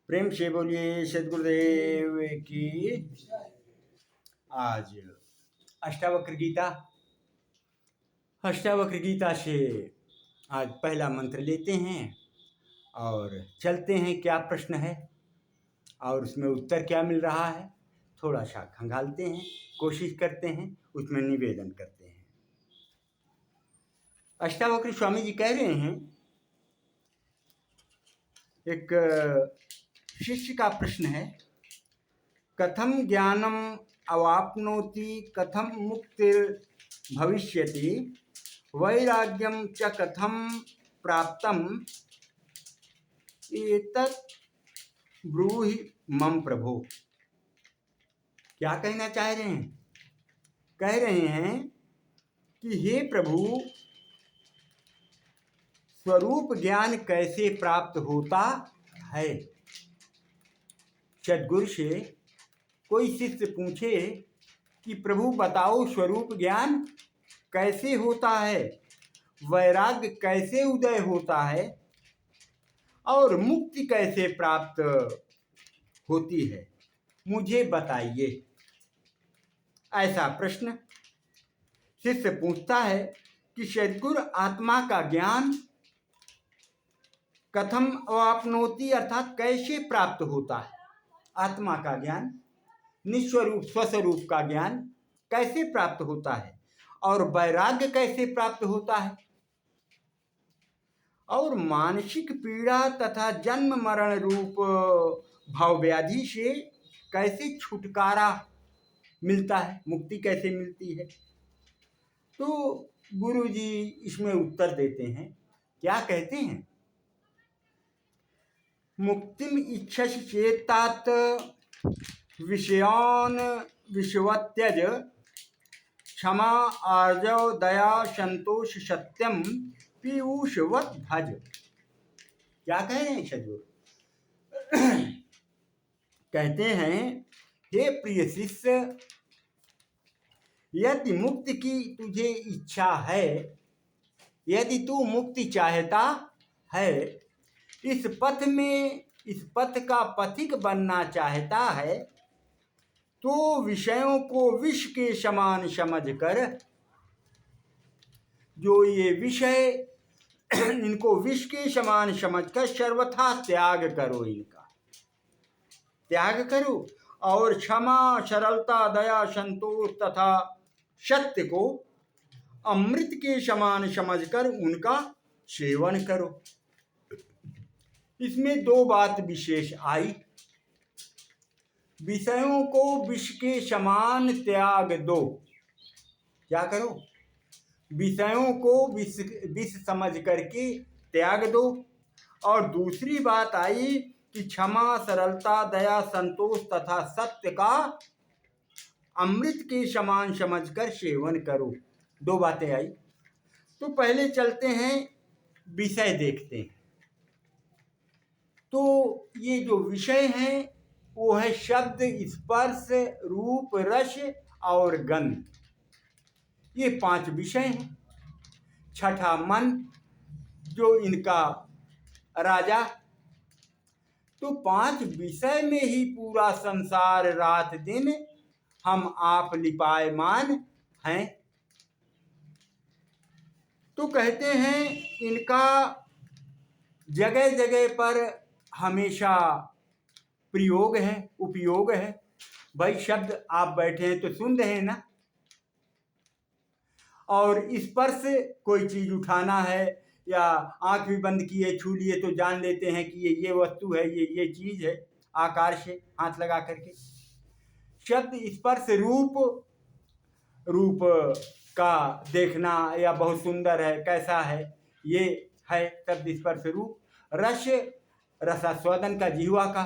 प्रेम से बोलिए सदगुरुदेव की। आज अष्टावक्र गीता से आज पहला मंत्र लेते हैं और चलते हैं क्या प्रश्न है और उसमें उत्तर क्या मिल रहा है, थोड़ा सा खंगालते हैं, कोशिश करते हैं, उसमें निवेदन करते हैं। अष्टावक्र स्वामी जी कह रहे हैं, एक शिष्य का प्रश्न है, कथम ज्ञानम अवाप्नोति कथम मुक्तिर भविष्यति वैराग्यम च कथम प्राप्तम एतत् ब्रूहि मम प्रभो। क्या कहना चाह रहे हैं? कह रहे हैं कि हे प्रभु, स्वरूप ज्ञान कैसे प्राप्त होता है। सद्गुरु से कोई शिष्य पूछे कि प्रभु बताओ, स्वरूप ज्ञान कैसे होता है, वैराग्य कैसे उदय होता है और मुक्ति कैसे प्राप्त होती है, मुझे बताइए। ऐसा प्रश्न शिष्य पूछता है कि सद्गुरु, आत्मा का ज्ञान कथम अवाप्नोति अर्थात कैसे प्राप्त होता है। आत्मा का ज्ञान, निस्वरूप स्वस्वरूप का ज्ञान कैसे प्राप्त होता है और वैराग्य कैसे प्राप्त होता है और मानसिक पीड़ा तथा जन्म मरण रूप भाव व्याधि से कैसे छुटकारा मिलता है, मुक्ति कैसे मिलती है। तो गुरु जी इसमें उत्तर देते हैं। क्या कहते हैं? मुक्तिम इच्छसि चेतात विषयान विषवत्यज क्षमा आर्जव दया संतोष सत्यम पीयूषवत भज। क्या कह रहे हैं सद्गुरु? कहते हैं, हे प्रिय शिष्य, यदि मुक्ति की तुझे इच्छा है, यदि तू मुक्ति चाहता है, इस पथ का पथिक बनना चाहता है, तो विषयों को विष के समान समझकर, जो ये विषय इनको विष के समान समझकर सर्वथा त्याग करो, इनका त्याग करो और क्षमा सरलता दया संतोष तथा सत्य को अमृत के समान समझकर उनका सेवन करो। इसमें दो बात विशेष आई। विषयों को विष के समान त्याग दो। क्या करो? विषयों को विष समझ करके त्याग दो। और दूसरी बात आई कि क्षमा सरलता दया संतोष तथा सत्य का अमृत के समान समझकर सेवन करो। दो बातें आई। तो पहले चलते हैं, विषय देखते हैं। तो ये जो विषय हैं वो है शब्द, स्पर्श, रूप, रस और गंध। ये 5 विषय हैं। छठा मन, जो इनका राजा। तो 5 विषय में ही पूरा संसार रात दिन हम आप लिपायमान हैं। तो कहते हैं इनका जगह जगह पर हमेशा प्रयोग है, उपयोग है। भाई शब्द आप बैठे हैं तो सुन रहे हैं ना, और स्पर्श कोई चीज उठाना है या आंख भी बंद किए छू लिए तो जान लेते हैं कि ये वस्तु है, ये चीज है, आकार से हाथ लगा करके। शब्द, स्पर्श, रूप का देखना या बहुत सुंदर है, कैसा है, ये है शब्द, स्पर्श, रूप। रस, रसास्वादन का, जीवा का।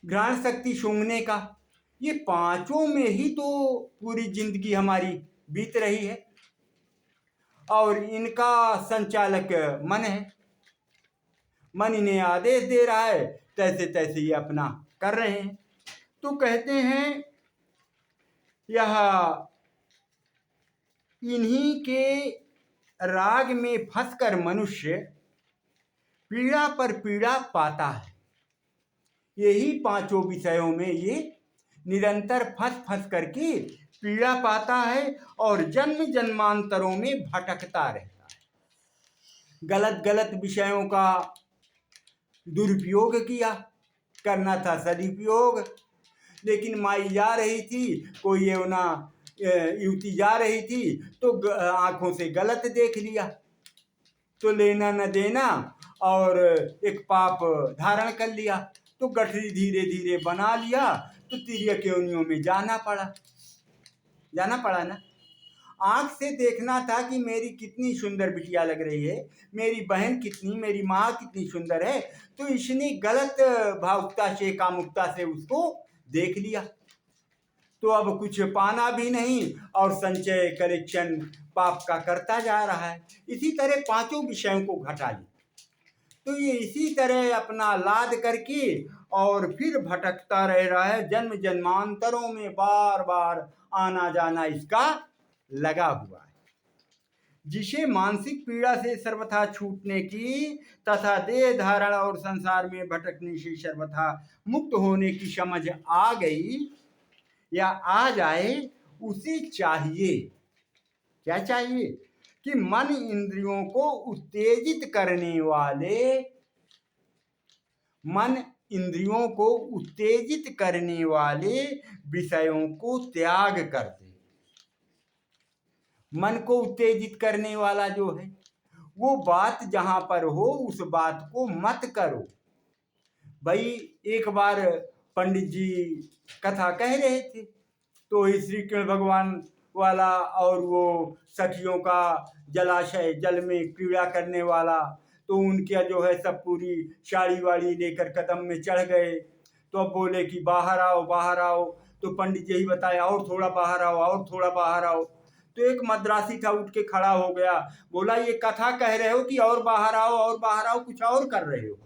घ्राण शक्ति, सूंघने का। ये 5 में ही तो पूरी जिंदगी हमारी बीत रही है और इनका संचालक मन है। मन इन्हें आदेश दे रहा है, तैसे तैसे ये अपना कर रहे हैं। तो कहते हैं यह इन्हीं के राग में फंसकर मनुष्य पीड़ा पर पीड़ा पाता है। यही पांचों विषयों में ये निरंतर फंस फंस करके पीड़ा पाता है और जन्म जन्मांतरों में भटकता रहता है। गलत गलत विषयों का दुरुपयोग किया, करना था सदुपयोग, लेकिन माई जा रही थी, कोई यमुना युवती जा रही थी तो आंखों से गलत देख लिया, तो लेना न देना और एक पाप धारण कर लिया, तो गठरी धीरे धीरे बना लिया, तो तिर्यक योनियों में जाना पड़ा ना। आंख से देखना था कि मेरी कितनी सुंदर बिटिया लग रही है, मेरी बहन कितनी, मेरी माँ कितनी सुंदर है, तो इसने गलत भावुकता से, कामुकता से उसको देख लिया, तो अब कुछ पाना भी नहीं और संचय कलेक्शन पाप का करता जा रहा है। इसी तरह पांचों विषयों को घटा लिया, तो ये इसी तरह अपना लाद करके और फिर भटकता रह रहा है। जन्म जन्मांतरों में बार बार आना जाना इसका लगा हुआ है। जिसे मानसिक पीड़ा से सर्वथा छूटने की तथा देह धारण और संसार में भटकने से सर्वथा मुक्त होने की समझ आ गई या आ जाए, उसे चाहिए, क्या चाहिए कि मन इंद्रियों को उत्तेजित करने वाले, मन इंद्रियों को उत्तेजित करने वाले विषयों को त्याग कर दे। मन को उत्तेजित करने वाला जो है वो बात जहां पर हो उस बात को मत करो। भाई एक बार पंडित जी कथा कह रहे थे, तो श्री कृष्ण भगवान वाला और वो सखियों का जलाशय, जल में क्रीड़ा करने वाला, तो उनका जो है सब पूरी साड़ी वाड़ी लेकर कदम में चढ़ गए, तो अब बोले कि बाहर आओ बाहर आओ, तो पंडित यही बताया और थोड़ा बाहर आओ और थोड़ा बाहर आओ। तो एक मद्रासी था, उठ के खड़ा हो गया, बोला ये कथा कह रहे हो कि और बाहर आओ, कुछ और कर रहे हो,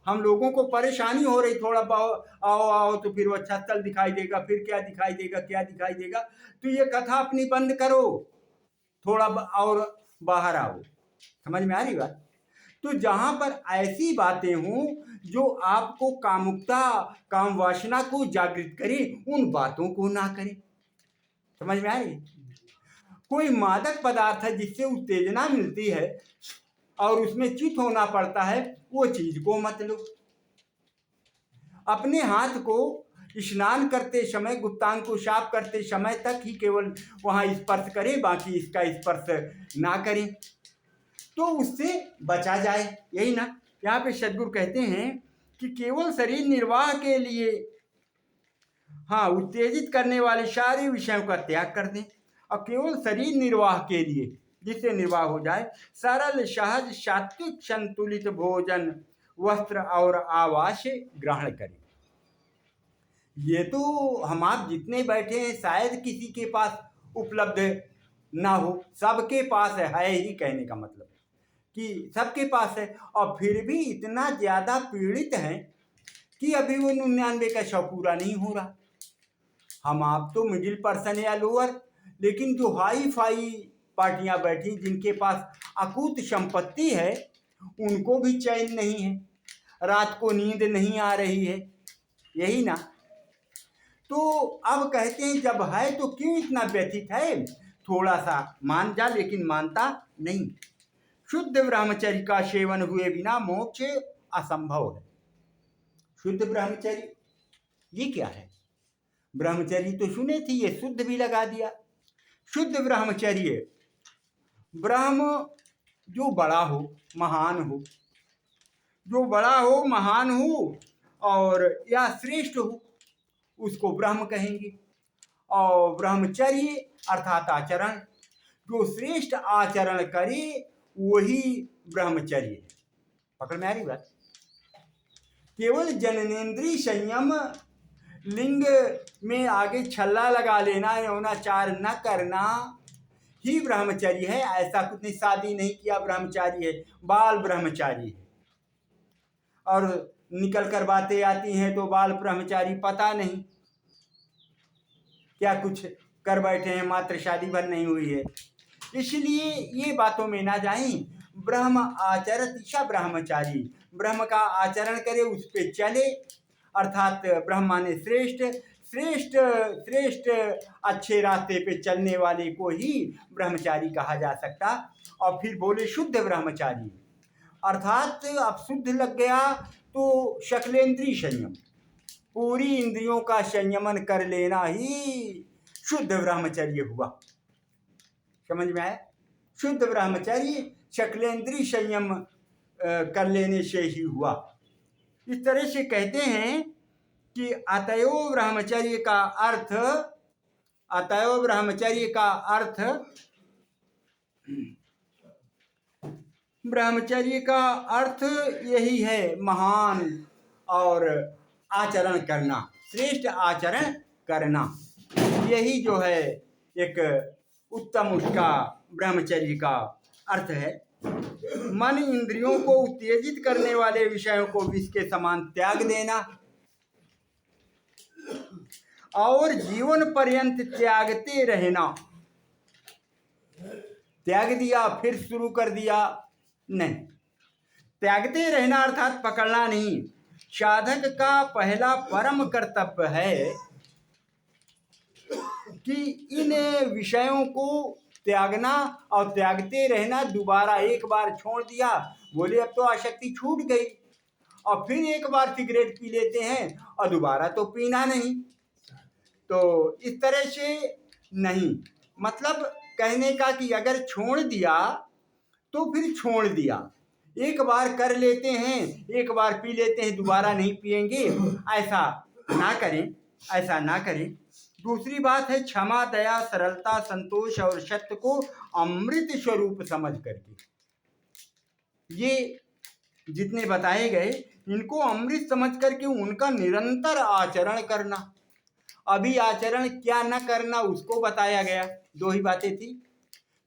हम लोगों को परेशानी हो रही, थोड़ा आओ आओ, तो फिर वो अच्छा स्थल दिखाई देगा, फिर क्या दिखाई देगा, तो ये कथा अपनी बंद करो, थोड़ा और बाहर आओ। समझ में आ रही बात? तो जहां पर ऐसी बातें हों जो आपको कामुकता, काम वासना को जागृत करे, उन बातों को ना करें। समझ में आ रही? कोई मादक पदार्थ है जिससे उत्तेजना मिलती है और उसमें चित होना पड़ता है, वो चीज को मत लो। अपने हाथ को स्नान करते समय, गुप्तांग को साफ करते समय तक ही केवल वहां स्पर्श करें, बाकी इसका स्पर्श ना करें, तो उससे बचा जाए। यही ना यहाँ पे सद्गुरु कहते हैं कि केवल शरीर निर्वाह के लिए, हाँ, उत्तेजित करने वाले सारे विषयों का त्याग कर दें और केवल शरीर निर्वाह के लिए, जिससे निर्वाह हो जाए, सरल सहज सात्विक संतुलित भोजन, वस्त्र और आवास ग्रहण करें। ये तो हम आप जितने बैठे हैं शायद किसी के पास उपलब्ध ना हो, सबके पास है ही, कहने का मतलब कि सबके पास है, और फिर भी इतना ज्यादा पीड़ित हैं कि अभी वो 99 का 100 पूरा नहीं हो रहा। हम आप तो मिडिल पर्सन या लोअर, लेकिन जो हाई फाई पार्टियां बैठी, जिनके पास अकूत संपत्ति है, उनको भी चैन नहीं है, रात को नींद नहीं आ रही है। यही ना, तो अब कहते हैं जब है तो क्यों इतना व्यथित है, थोड़ा सा मान जा, लेकिन मानता नहीं। शुद्ध ब्रह्मचर्य का सेवन हुए बिना मोक्ष असंभव है। शुद्ध ब्रह्मचर्य ये क्या है? ब्रह्मचर्य तो सुने थी, ये शुद्ध भी लगा दिया। शुद्ध ब्रह्मचर्य, ब्रह्म जो बड़ा हो, महान हो, जो बड़ा हो, महान हो और या श्रेष्ठ हो, उसको ब्रह्म कहेंगे। और ब्रह्मचर्य अर्थात आचरण, जो श्रेष्ठ आचरण करे वही ब्रह्मचर्य है। पकड़ में आ रही बात? केवल जननेन्द्रिय संयम, लिंग में आगे छल्ला लगा लेना, यौनाचार न करना ही ब्रह्मचर्य है। ऐसा कुछ नहीं, शादी नहीं किया ब्रह्मचारी है, बाल ब्रह्मचारी है। और निकल कर बातें आती हैं तो बाल ब्रह्मचारी, पता नहीं क्या कुछ कर बैठे हैं, मात्र शादी भर नहीं हुई है। इसलिए ये बातों में ना जाएं, ब्रह्म आचरति स ब्रह्मचारी, ब्रह्म का आचरण करे, उस पे चले, अर्थात ब्रह्म माने श्रेष्ठ, श्रेष्ठ श्रेष्ठ अच्छे रास्ते पे चलने वाले को ही ब्रह्मचारी कहा जा सकता। और फिर बोले शुद्ध ब्रह्मचारी, अर्थात अब शुद्ध लग गया तो शकलेंद्रीय संयम, पूरी इंद्रियों का संयमन कर लेना ही शुद्ध ब्रह्मचर्य हुआ। समझ में आया? शुद्ध ब्रह्मचर्य शकलेंद्रीय संयम कर लेने से ही हुआ। इस तरह से कहते हैं कि अतएव ब्रह्मचर्य का अर्थ, अतएव ब्रह्मचर्य का अर्थ, ब्रह्मचर्य का अर्थ यही है, महान और आचरण करना, श्रेष्ठ आचरण करना, यही जो है एक उत्तम उसका ब्रह्मचर्य का अर्थ है। मन इंद्रियों को उत्तेजित करने वाले विषयों को विष के समान त्याग देना और जीवन पर्यंत त्यागते रहना। त्याग दिया फिर शुरू कर दिया, नहीं, त्यागते रहना अर्थात पकड़ना नहीं। साधक का पहला परम कर्तव्य है कि इन विषयों को त्यागना और त्यागते रहना। दोबारा एक बार छोड़ दिया, बोले अब तो आसक्ति छूट गई, और फिर एक बार सिगरेट पी लेते हैं और दोबारा तो पीना नहीं। तो इस तरह से नहीं, मतलब कहने का कि अगर छोड़ दिया तो फिर छोड़ दिया, एक बार कर लेते हैं, एक बार पी लेते हैं, दोबारा नहीं पिएंगे, ऐसा ना करें, ऐसा ना करें। दूसरी बात है क्षमा, दया, सरलता, संतोष और सत्य को अमृत स्वरूप समझ करके, ये जितने बताए गए इनको अमृत समझ करके उनका निरंतर आचरण करना। अभी आचरण क्या न करना उसको बताया गया, दो ही बातें थी,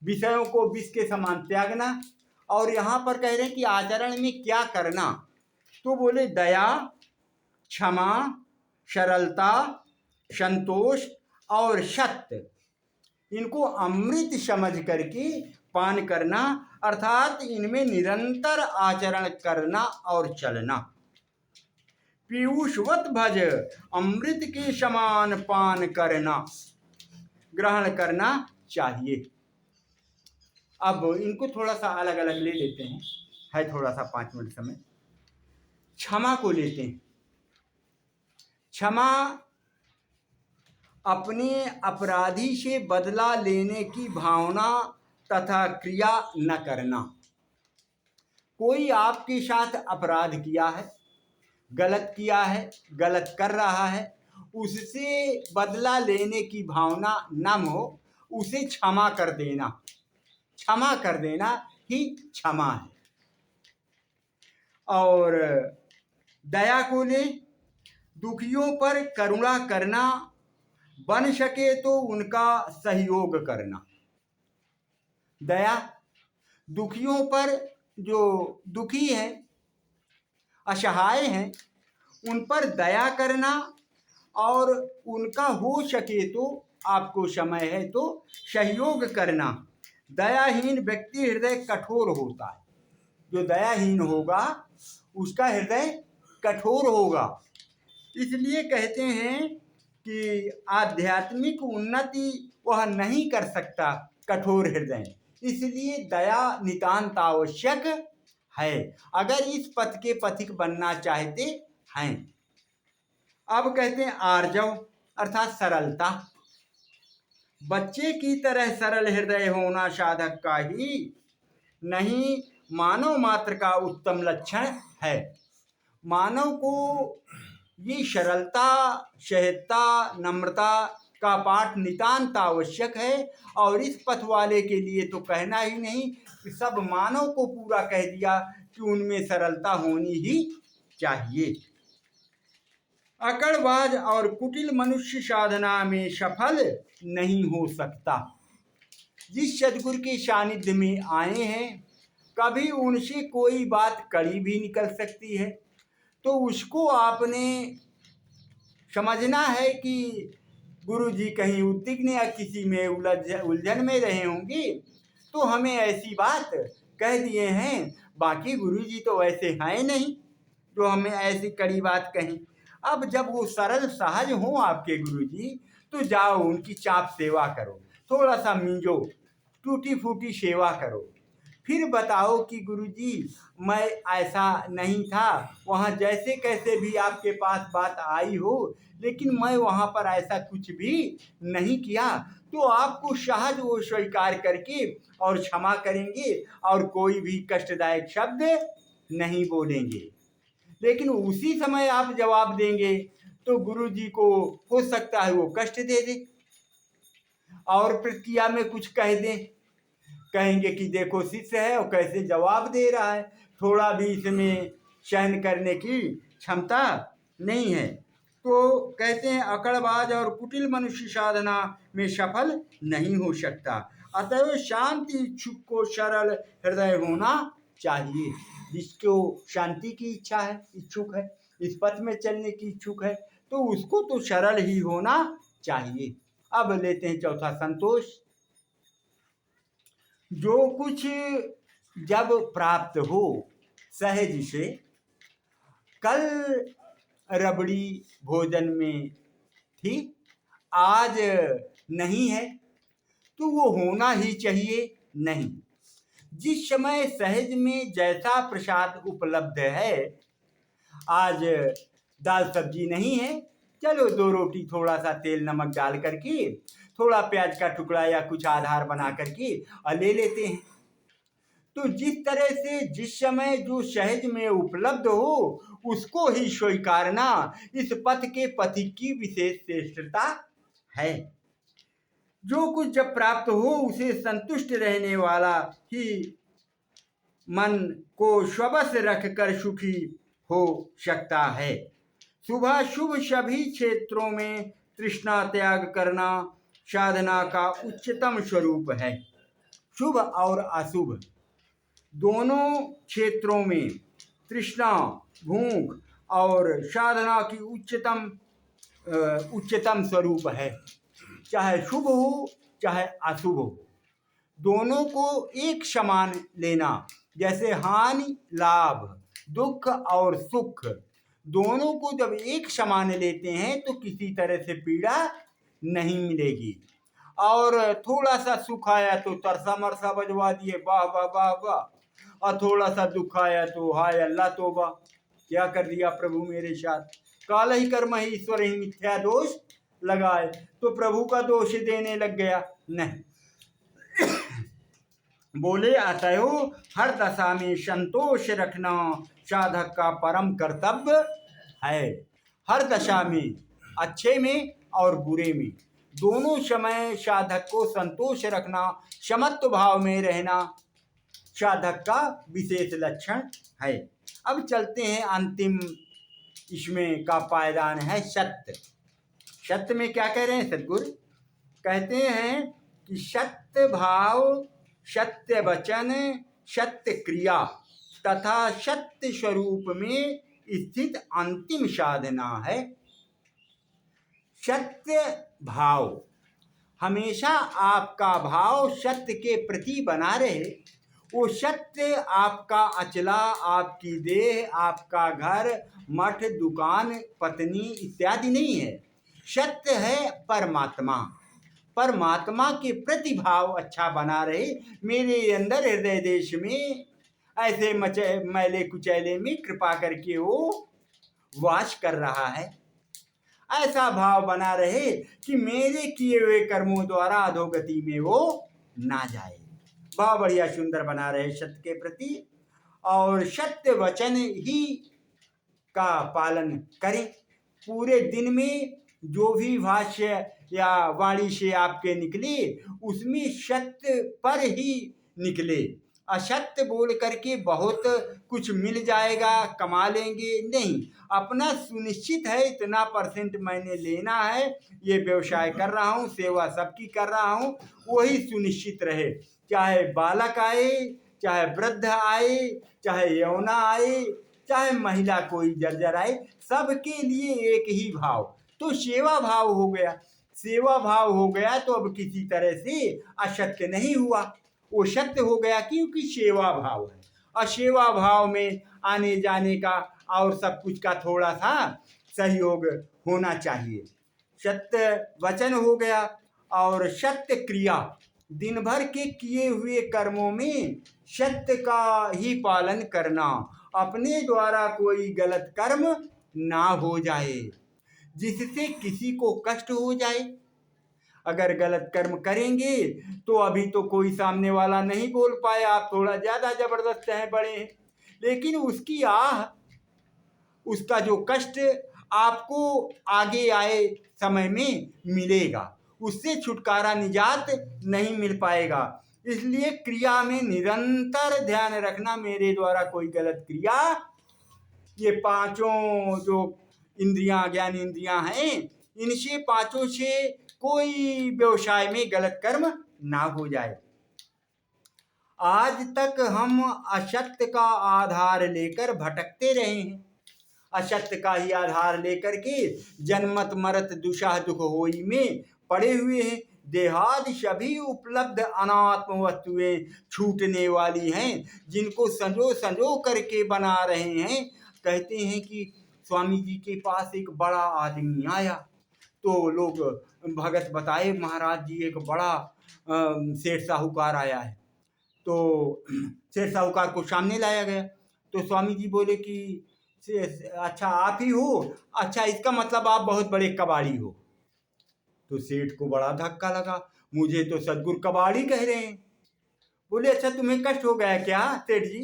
विषयों को विष के समान त्यागना, और यहाँ पर कह रहे हैं कि आचरण में क्या करना, तो बोले दया, क्षमा, सरलता, संतोष और सत्य, इनको अमृत समझ करके पान करना, अर्थात इनमें निरंतर आचरण करना और चलना। पीयूषवत भज अमृत के समान पान करना, ग्रहण करना चाहिए। अब इनको थोड़ा सा अलग अलग ले लेते हैं, है थोड़ा सा 5 मिनट समय। क्षमा को लेते हैं। क्षमा अपने अपराधी से बदला लेने की भावना तथा क्रिया न करना। कोई आपके साथ अपराध किया है, गलत किया है, गलत कर रहा है, उससे बदला लेने की भावना न हो, उसे क्षमा कर देना, क्षमा कर देना ही क्षमा है। और दया को ले, दुखियों पर करुणा करना, बन सके तो उनका सहयोग करना। दया, दुखियों पर, जो दुखी हैं, असहाय हैं, उन पर दया करना, और उनका हो सके तो आपको समय है तो सहयोग करना। दयाहीन व्यक्ति हृदय कठोर होता है, जो दयाहीन होगा उसका हृदय कठोर होगा। इसलिए कहते हैं कि आध्यात्मिक उन्नति वह नहीं कर सकता कठोर हृदय, इसलिए दया नितांत आवश्यक है अगर इस पथ के पथिक बनना चाहते हैं। अब कहते हैं आर्जव अर्थात सरलता, बच्चे की तरह सरल हृदय होना साधक का ही नहीं मानव मात्र का उत्तम लक्षण है। मानव को ये सरलता, सहजता, नम्रता का पाठ नितांत आवश्यक है, और इस पथ वाले के लिए तो कहना ही नहीं, कि सब मानव को पूरा कह दिया कि उनमें सरलता होनी ही चाहिए। अकड़बाज और कुटिल मनुष्य साधना में सफल नहीं हो सकता। जिस सदगुरु के सानिध्य में आए हैं, कभी उनसे कोई बात कड़ी भी निकल सकती है, तो उसको आपने समझना है कि गुरु जी कहीं उद्विग्न या किसी में उलझन में रहे होंगे, तो हमें ऐसी बात कह दिए हैं, बाकी गुरुजी तो वैसे हैं नहीं जो हमें ऐसी कड़ी बात कहें। अब जब वो सरल सहज हों आपके गुरुजी, तो जाओ उनकी चाप सेवा करो, थोड़ा सा मींजो, टूटी फूटी सेवा करो, फिर बताओ कि गुरुजी मैं ऐसा नहीं था, वहाँ जैसे कैसे भी आपके पास बात आई हो, लेकिन मैं वहाँ पर ऐसा कुछ भी नहीं किया, तो आपको सहज वो स्वीकार करके और क्षमा करेंगे और कोई भी कष्टदायक शब्द नहीं बोलेंगे। लेकिन उसी समय आप जवाब देंगे तो गुरुजी को हो सकता है वो कष्ट दे दे और प्रतिक्रिया में कुछ कह दें, कहेंगे कि देखो शिष्य है और कैसे जवाब दे रहा है, थोड़ा भी इसमें सहन करने की क्षमता नहीं है। तो कहते हैं अकड़बाज और कुटिल मनुष्य साधना में सफल नहीं हो सकता। अतएव शांति इच्छुक को सरल हृदय होना चाहिए। जिसको शांति की इच्छा है, इच्छुक है, इस पथ में चलने की इच्छुक है, तो उसको तो सरल ही होना चाहिए। अब लेते हैं चौथा, संतोष। जो कुछ जब प्राप्त हो सहज से, कल रबड़ी भोजन में थी, आज नहीं है, तो वो होना ही चाहिए नहीं। जिस समय सहज में जैसा प्रसाद उपलब्ध है, आज दाल सब्जी नहीं है, चलो 2 रोटी थोड़ा सा तेल नमक डाल करके, थोड़ा प्याज का टुकड़ा या कुछ आधार बना करके और ले लेते हैं। तो जिस तरह से जिस समय जो सहज में उपलब्ध हो उसको ही स्वीकारना इस पथ के पथिक की विशेष श्रेष्ठता है। जो कुछ जब प्राप्त हो उसे संतुष्ट रहने वाला ही मन को स्वबस रखकर सुखी हो सकता है। सुबह शुभ सभी क्षेत्रों में तृष्णा त्याग करना साधना का उच्चतम स्वरूप है। शुभ और अशुभ दोनों क्षेत्रों में तृष्णा, भूख और साधना की उच्चतम स्वरूप है। चाहे शुभ हो चाहे अशुभ हो, दोनों को एक समान लेना। जैसे हानि लाभ, दुख और सुख, दोनों को जब एक समान लेते हैं तो किसी तरह से पीड़ा नहीं मिलेगी। और थोड़ा सा सुख आया तो तरसा मरसा बजवा दिए, वाह वाह वाह वाह, और थोड़ा सा दुख आया तो हाय अल्लाह तोबा, क्या कर दिया प्रभु मेरे साथ। काल ही कर्म ही ईश्वर ही मिथ्या दोष लगाए, तो प्रभु का दोष देने लग गया। नहीं, बोले अतएव हर दशा में संतोष रखना साधक का परम कर्तव्य है। हर दशा में, अच्छे में और बुरे में, दोनों समय साधक को संतोष रखना, समत्व भाव में रहना साधक का विशेष लक्षण है। अब चलते हैं अंतिम, इसमें का पायदान है सत्य। सत्य में क्या कह रहे हैं सदगुरु? कहते हैं कि सत्य भाव, सत्य वचन, सत्य क्रिया तथा सत्य स्वरूप में स्थित अंतिम साधना है। सत्य भाव, हमेशा आपका भाव सत्य के प्रति बना रहे। वो सत्य आपका अचला, आपकी देह, आपका घर, मठ, दुकान, पत्नी इत्यादि नहीं है। सत्य है परमात्मा। परमात्मा के प्रति भाव अच्छा बना रहे। मेरे अंदर हृदय देश में ऐसे मैले कुचैले में कृपा करके वो वास कर रहा है। ऐसा भाव बना रहे कि मेरे किए हुए कर्मों द्वारा अधोगति में वो ना जाए। भाव बढ़िया सुंदर बना रहे सत्य के प्रति, और सत्य वचन ही का पालन करें। पूरे दिन में जो भी भाष्य या वाणी से आपके निकले उसमें सत्य पर ही निकले। असत्य बोल करके बहुत कुछ मिल जाएगा, कमा लेंगे, नहीं। अपना सुनिश्चित है इतना % मैंने लेना है, ये व्यवसाय कर रहा हूँ, सेवा सबकी कर रहा हूँ, वही सुनिश्चित रहे। चाहे बालक आए, चाहे वृद्ध आए, चाहे यौना आए, चाहे महिला कोई जर्जर आए, सबके लिए एक ही भाव, तो सेवा भाव हो गया। सेवा भाव हो गया तो अब किसी तरह से असत्य नहीं हुआ। वो सत्य हो गया क्योंकि सेवा भाव है, और सेवा भाव में आने जाने का और सब कुछ का थोड़ा सा सहयोग होना चाहिए। सत्य वचन हो गया और सत्य क्रिया, दिन भर के किए हुए कर्मों में सत्य का ही पालन करना, अपने द्वारा कोई गलत कर्म ना हो जाए जिससे किसी को कष्ट हो जाए। अगर गलत कर्म करेंगे तो अभी तो कोई सामने वाला नहीं बोल पाए, आप थोड़ा ज्यादा जबरदस्त हैं, बड़े हैं, लेकिन उसकी आह, उसका जो कष्ट आपको आगे आए समय में मिलेगा, उससे छुटकारा निजात नहीं मिल पाएगा। इसलिए क्रिया में निरंतर ध्यान रखना, मेरे द्वारा कोई गलत क्रिया, ये पांचों जो इंद्रियां, ज्ञान इंद्रियां हैं, इनसे पांचों से कोई व्यवसाय में गलत कर्म ना हो जाए। आज तक हम असत्य का आधार लेकर भटकते रहे हैं, असत्य का ही आधार लेकर के जन्मत मरत दुशाह दुख होई में पड़े हुए हैं। देहादि सभी उपलब्ध अनात्म वस्तुएं छूटने वाली हैं, जिनको संजो संजो करके बना रहे हैं। कहते हैं कि स्वामी जी के पास एक बड़ा आदमी आया, तो लोग भगत बताए, महाराज जी एक बड़ा सेठ साहूकार आया है। तो सेठ साहूकार को सामने लाया गया, तो स्वामी जी बोले कि अच्छा आप ही हो, अच्छा इसका मतलब आप बहुत बड़े कबाड़ी हो। तो सेठ को बड़ा धक्का लगा, मुझे तो सदगुरु कबाड़ी कह रहे हैं। बोले अच्छा तुम्हें कष्ट हो गया क्या सेठ जी?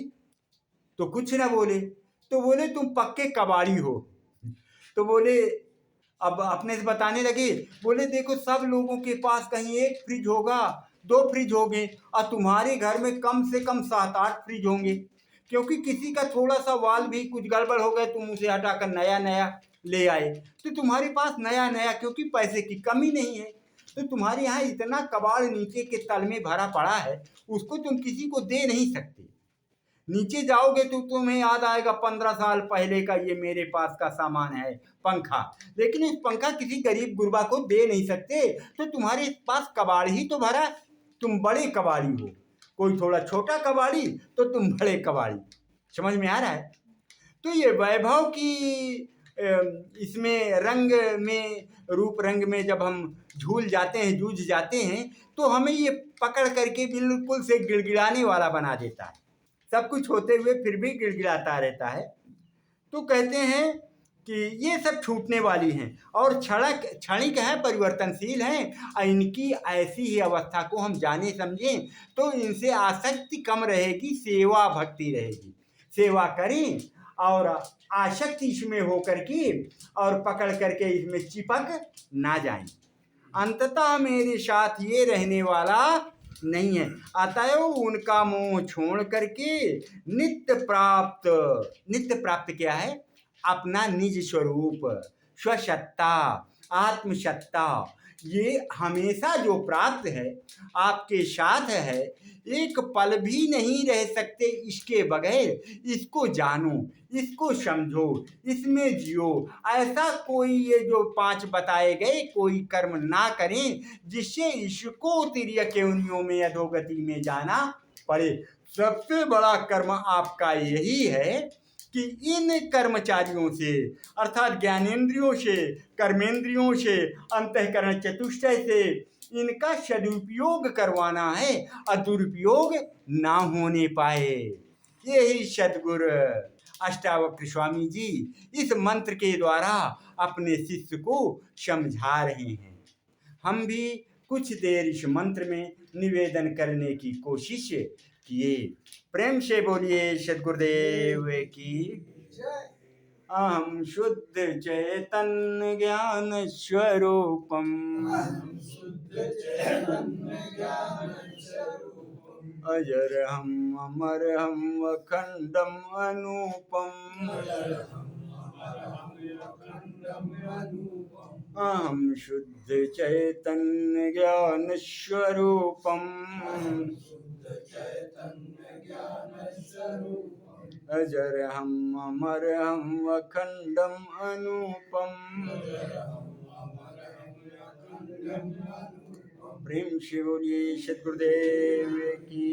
तो कुछ ना बोले, तो बोले तुम पक्के कबाड़ी हो। तो बोले, अब अपने से बताने लगे, बोले देखो सब लोगों के पास कहीं एक फ्रिज होगा, दो फ्रिज होंगे, और तुम्हारे घर में कम से कम 7-8 फ्रिज होंगे, क्योंकि किसी का थोड़ा सा वाल भी कुछ गड़बड़ हो गया, तुम उसे हटाकर नया नया ले आए। तो तुम्हारे पास नया नया, क्योंकि पैसे की कमी नहीं है, तो तुम्हारे यहाँ इतना कबाड़ नीचे के तल में भरा पड़ा है, उसको तुम किसी को दे नहीं सकते। नीचे जाओगे तो तुम्हें याद आएगा 15 साल पहले का ये मेरे पास का सामान है, पंखा, लेकिन उस पंखा किसी गरीब गुरबा को दे नहीं सकते। तो तुम्हारे पास कबाड़ ही तो भरा, तुम बड़े कबाड़ी हो। कोई थोड़ा छोटा कबाड़ी तो तुम बड़े कबाड़ी। समझ में आ रहा है? तो ये वैभव की इसमें रंग में, रूप रंग में जब हम झूल जाते हैं, जूझ जाते हैं, तो हमें ये पकड़ करके बिल्कुल से गिड़गिड़ाने वाला बना देता है। सब कुछ होते हुए फिर भी गिड़गिड़ाता रहता है। तो कहते हैं कि ये सब छूटने वाली हैं और क्षणिक है, परिवर्तनशील हैं, और इनकी ऐसी ही अवस्था को हम जाने समझें तो इनसे आसक्ति कम रहेगी, सेवा भक्ति रहेगी। सेवा करें और आसक्ति इसमें होकर के और पकड़ करके इसमें चिपक ना जाएं। अंततः मेरे साथ ये रहने वाला नहीं है, अतएव उनका मोह छोड़ करके नित्य प्राप्त क्या है? अपना निज स्वरूप, स्वसत्ता, आत्मसत्ता, ये हमेशा जो प्राप्त है, आपके साथ है, एक पल भी नहीं रह सकते इसके बगैर। इसको जानो, इसको समझो, इसमें जियो। ऐसा कोई ये जो 5 बताए गए कोई कर्म ना करें जिससे इसको तिर्यक योनियों में अधोगति में जाना पड़े। सबसे बड़ा कर्म आपका यही है कि इन कर्मचारियों से, अर्थात ज्ञानेंद्रियों से, कर्मेंद्रियों से, अंतःकरण चतुष्टय से इनका सदुपयोग करवाना है और दुरुपयोग ना होने पाए। यही सदगुरु अष्टावक्र स्वामी जी इस मंत्र के द्वारा अपने शिष्य को समझा रहे हैं। हम भी कुछ देर इस मंत्र में निवेदन करने की कोशिश किए। प्रेम से बोलिए सद्गुरुदेव की। अहम शुद्ध चैतन्य ज्ञान स्वरूपम, अजर हम अमर हम अखंडम अनूपम, अहम शुद्ध चैतन्य ज्ञान स्वरूपम, अजर हम अमर हम अखंडम अनूपम। प्रेम से बोलिए सदगुरुदेव की